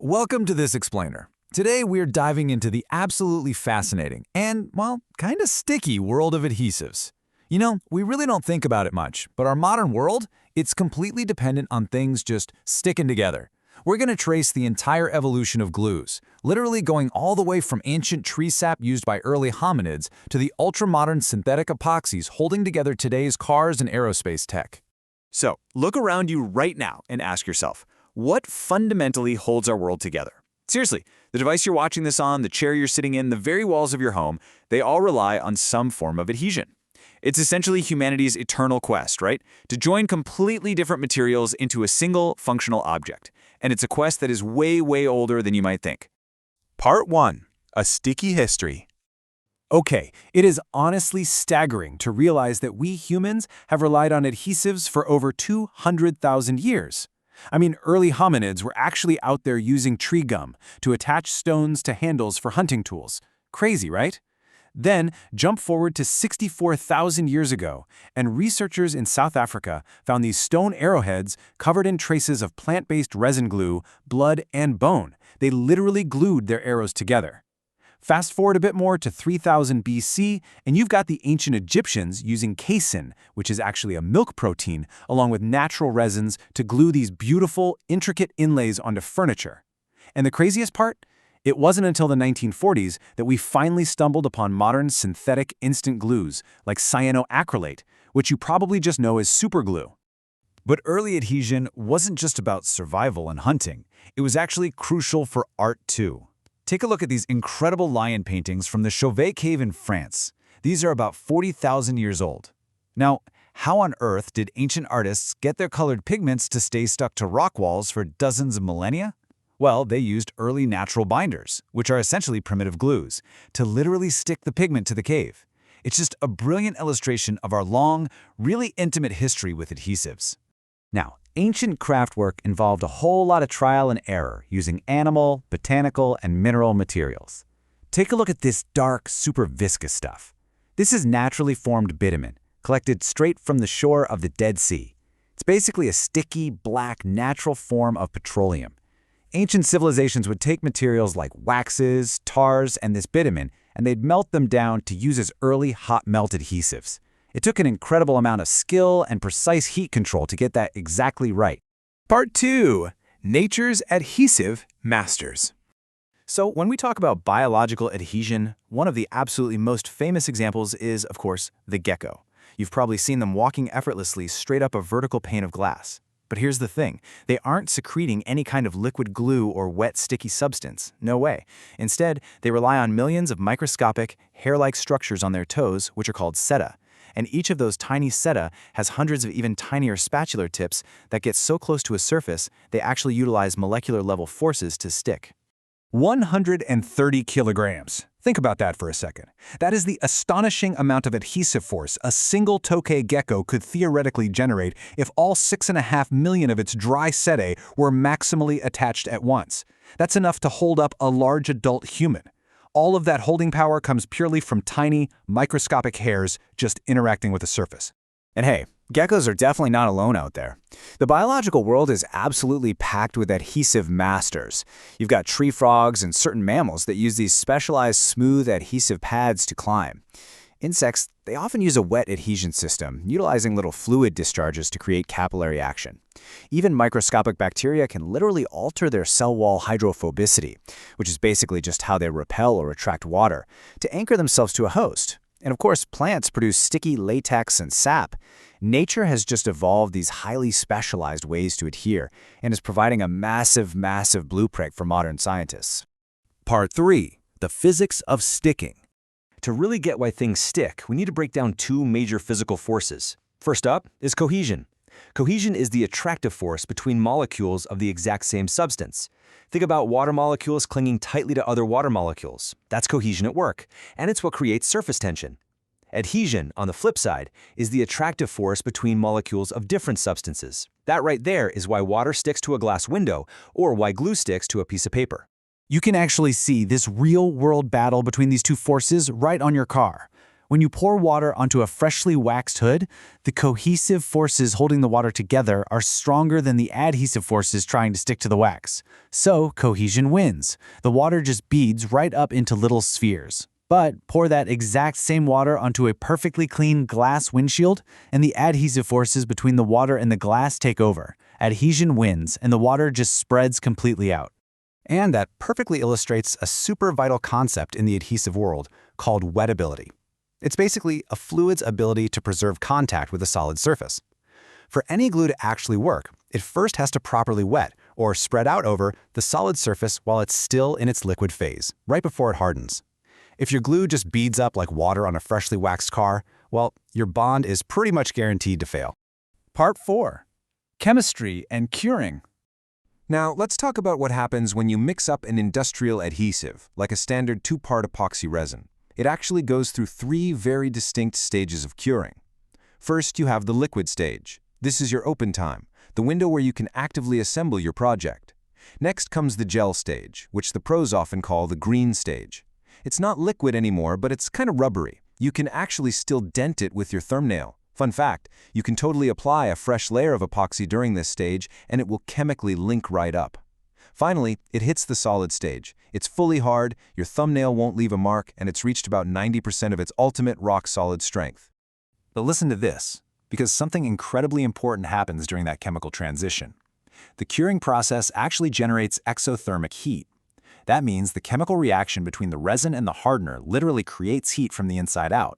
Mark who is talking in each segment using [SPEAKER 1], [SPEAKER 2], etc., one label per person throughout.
[SPEAKER 1] Welcome to this explainer. Today we're diving into the absolutely fascinating and, well, kind of sticky world of adhesives. You know, we really don't think about it much, but our modern world, it's completely dependent on things just sticking together. We're going to trace the entire evolution of glues, literally going all the way from ancient tree sap used by early hominids to the ultra-modern synthetic epoxies holding together today's cars and aerospace tech.
[SPEAKER 2] So, look around you right now and ask yourself, what fundamentally holds our world together? Seriously, the device you're watching this on, the chair you're sitting in, the very walls of your home, they all rely on some form of adhesion. It's essentially humanity's eternal quest, right? To join completely different materials into a single functional object. And it's a quest that is way, way older than you might think.
[SPEAKER 3] Part 1. A Sticky History.
[SPEAKER 1] Okay, it is honestly staggering to realize that we humans have relied on adhesives for over 200,000 years. I mean, early hominids were actually out there using tree gum to attach stones to handles for hunting tools. Crazy, right? Then, jump forward to 64,000 years ago, and researchers in South Africa found these stone arrowheads covered in traces of plant-based resin glue, blood, and bone. They literally glued their arrows together. Fast forward a bit more to 3000 BC, and you've got the ancient Egyptians using casein, which is actually a milk protein, along with natural resins to glue these beautiful, intricate inlays onto furniture. And the craziest part? It wasn't until the 1940s that we finally stumbled upon modern synthetic instant glues, like cyanoacrylate, which you probably just know as superglue.
[SPEAKER 4] But early adhesion wasn't just about survival and hunting. It was actually crucial for art too. Take a look at these incredible lion paintings from the Chauvet Cave in France. These are about 40,000 years old. Now, how on earth did ancient artists get their colored pigments to stay stuck to rock walls for dozens of millennia? Well, they used early natural binders, which are essentially primitive glues, to literally stick the pigment to the cave. It's just a brilliant illustration of our long, really intimate history with adhesives.
[SPEAKER 5] Now, ancient craftwork involved a whole lot of trial and error using animal, botanical, and mineral materials. Take a look at this dark, super viscous stuff. This is naturally formed bitumen, collected straight from the shore of the Dead Sea. It's basically a sticky, black, natural form of petroleum. Ancient civilizations would take materials like waxes, tars, and this bitumen, and they'd melt them down to use as early hot melt adhesives. It took an incredible amount of skill and precise heat control to get that exactly right.
[SPEAKER 3] Part 2. Nature's Adhesive Masters.
[SPEAKER 2] So when we talk about biological adhesion, one of the absolutely most famous examples is, of course, the gecko. You've probably seen them walking effortlessly straight up a vertical pane of glass. But here's the thing, they aren't secreting any kind of liquid glue or wet, sticky substance. No way. Instead, they rely on millions of microscopic, hair-like structures on their toes, which are called seta. And each of those tiny seta has hundreds of even tinier spatula tips that get so close to a surface, they actually utilize molecular-level forces to stick.
[SPEAKER 1] 130 kilograms. Think about that for a second. That is the astonishing amount of adhesive force a single tokay gecko could theoretically generate if all 6.5 million of its dry setae were maximally attached at once. That's enough to hold up a large adult human. All of that holding power comes purely from tiny, microscopic hairs just interacting with the surface.
[SPEAKER 2] And hey, geckos are definitely not alone out there. The biological world is absolutely packed with adhesive masters. You've got tree frogs and certain mammals that use these specialized smooth adhesive pads to climb. Insects, they often use a wet adhesion system, utilizing little fluid discharges to create capillary action. Even microscopic bacteria can literally alter their cell wall hydrophobicity, which is basically just how they repel or attract water, to anchor themselves to a host. And of course, plants produce sticky latex and sap. Nature has just evolved these highly specialized ways to adhere and is providing a massive, massive blueprint for modern scientists.
[SPEAKER 4] Part 3. The Physics of Sticking. To really get why things stick, we need to break down two major physical forces. First up is cohesion. Cohesion is the attractive force between molecules of the exact same substance. Think about water molecules clinging tightly to other water molecules. That's cohesion at work, and it's what creates surface tension. Adhesion, on the flip side, is the attractive force between molecules of different substances. That right there is why water sticks to a glass window, or why glue sticks to a piece of paper.
[SPEAKER 1] You can actually see this real-world battle between these two forces right on your car.
[SPEAKER 5] When you pour water onto a freshly waxed hood, the cohesive forces holding the water together are stronger than the adhesive forces trying to stick to the wax. So, cohesion wins. The water just beads right up into little spheres. But pour that exact same water onto a perfectly clean glass windshield, and the adhesive forces between the water and the glass take over. Adhesion wins, and the water just spreads completely out.
[SPEAKER 2] And that perfectly illustrates a super vital concept in the adhesive world called wettability. It's basically a fluid's ability to preserve contact with a solid surface. For any glue to actually work, it first has to properly wet, or spread out over, the solid surface while it's still in its liquid phase, right before it hardens. If your glue just beads up like water on a freshly waxed car, well, your bond is pretty much guaranteed to fail.
[SPEAKER 4] Part 4. Chemistry and curing.
[SPEAKER 1] Now, let's talk about what happens when you mix up an industrial adhesive, like a standard 2-part epoxy resin. It actually goes through 3 very distinct stages of curing. First, you have the liquid stage. This is your open time, the window where you can actively assemble your project. Next comes the gel stage, which the pros often call the green stage. It's not liquid anymore, but it's kind of rubbery. You can actually still dent it with your thumbnail. Fun fact, you can totally apply a fresh layer of epoxy during this stage, and it will chemically link right up. Finally, it hits the solid stage. It's fully hard, your thumbnail won't leave a mark, and it's reached about 90% of its ultimate rock-solid strength.
[SPEAKER 5] But listen to this, because something incredibly important happens during that chemical transition. The curing process actually generates exothermic heat. That means the chemical reaction between the resin and the hardener literally creates heat from the inside out.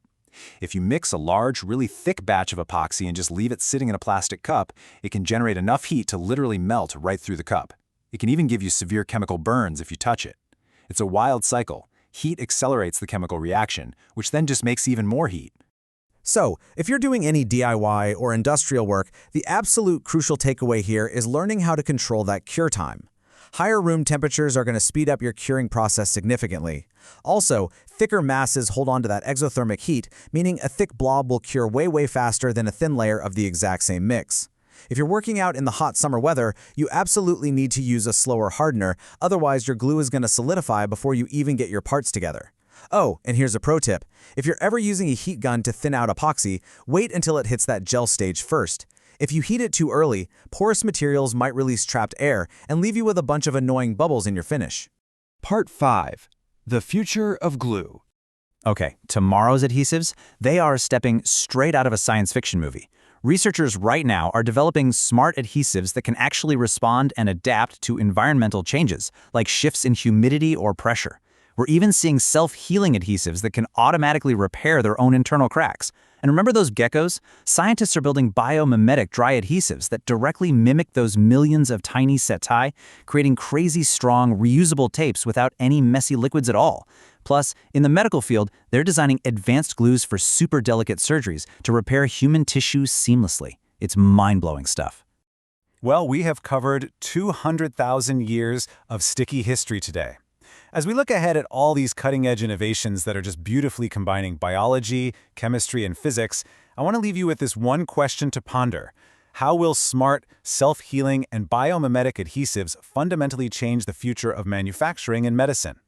[SPEAKER 5] If you mix a large, really thick batch of epoxy and just leave it sitting in a plastic cup, it can generate enough heat to literally melt right through the cup. It can even give you severe chemical burns if you touch it. It's a wild cycle. Heat accelerates the chemical reaction, which then just makes even more heat.
[SPEAKER 6] So, if you're doing any DIY or industrial work, the absolute crucial takeaway here is learning how to control that cure time. Higher room temperatures are going to speed up your curing process significantly. Also, thicker masses hold on to that exothermic heat, meaning a thick blob will cure way faster than a thin layer of the exact same mix. If you're working out in the hot summer weather, you absolutely need to use a slower hardener, otherwise your glue is going to solidify before you even get your parts together. Oh, and here's a pro tip. If you're ever using a heat gun to thin out epoxy, wait until it hits that gel stage first. If you heat it too early, porous materials might release trapped air and leave you with a bunch of annoying bubbles in your finish.
[SPEAKER 3] Part 5. The future of glue.
[SPEAKER 5] Okay, tomorrow's adhesives, they are stepping straight out of a science fiction movie. Researchers right now are developing smart adhesives that can actually respond and adapt to environmental changes, like shifts in humidity or pressure. We're even seeing self-healing adhesives that can automatically repair their own internal cracks. And remember those geckos? Scientists are building biomimetic dry adhesives that directly mimic those millions of tiny setae, creating crazy strong, reusable tapes without any messy liquids at all. Plus, in the medical field, they're designing advanced glues for super delicate surgeries to repair human tissue seamlessly. It's mind-blowing stuff.
[SPEAKER 4] Well, we have covered 200,000 years of sticky history today. As we look ahead at all these cutting-edge innovations that are just beautifully combining biology, chemistry, and physics, I want to leave you with this one question to ponder. How will smart, self-healing, and biomimetic adhesives fundamentally change the future of manufacturing and medicine?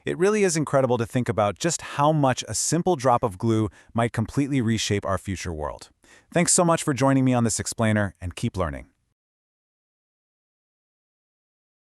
[SPEAKER 4] It really is incredible to think about just how much a simple drop of glue might completely reshape our future world. Thanks so much for joining me on this explainer, and keep learning.